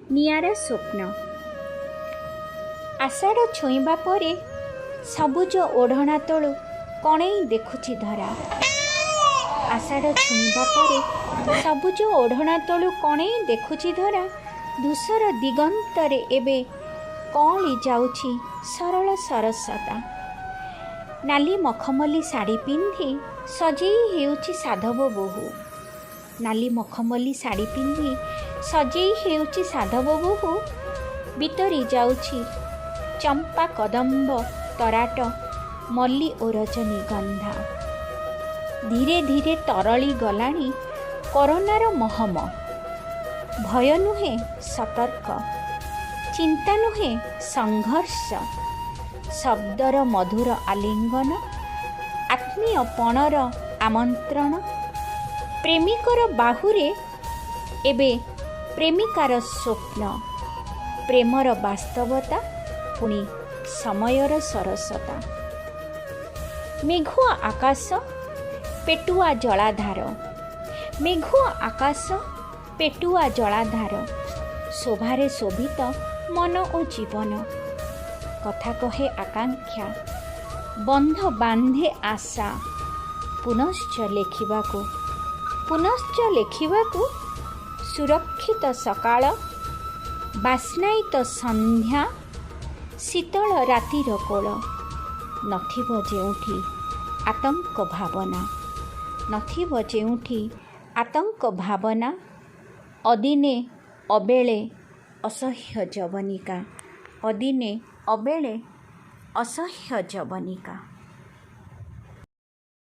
नियारा स्वप्न। आषाढ़ छुईबा परे सबुज ओढ़ना तलु कणई देखुची धरा। आषाढ़ छुईबा परे सबुज ओढ़ना तलु कणई देखुची धरा। धूसर दिगंतरे एबे कौली जाउची सरल सरसता। नाली मखमली शाढ़ी पिंधि सजेई हेउची साधव बोहू। नाली मखमली शाढ़ी पिंधि सजेई हेउची साधव बोहू। बितरी जाउची चंपा कदम्ब तराट मल्ली ओ रजनीगंधा। धीरे धीरे तरली गलाणी कोरोनार महम। भय नुहे सतर्क, चिंता नुहे संघर्ष। शब्दर मधुर आलिंगन, आत्मीय पणर आमंत्रण। प्रेमिकर बाहुरे एबे प्रेमिकार स्वप्न। प्रेमर वास्तवता पुणी समयर सरसता। मेघुआ आकाश पेटुआ जलाधार। मेघुआ आकाश पेटुआ जलाधार। शोभारे शोभित मन ओ जीवन। कथा कहे आकांक्षा, बंध बांधे आशा। पुनश्च लेखिबाकू सुरक्षित सकाळ, बास्नायित संध्या, शीतल रातिर कोल। नथिब जेउठी आतंक भावना, नथिब जेउठी आतंक भावना। अदिने अबेले असह्य जवनिका, अदिने अबेले असह्य जवनिका।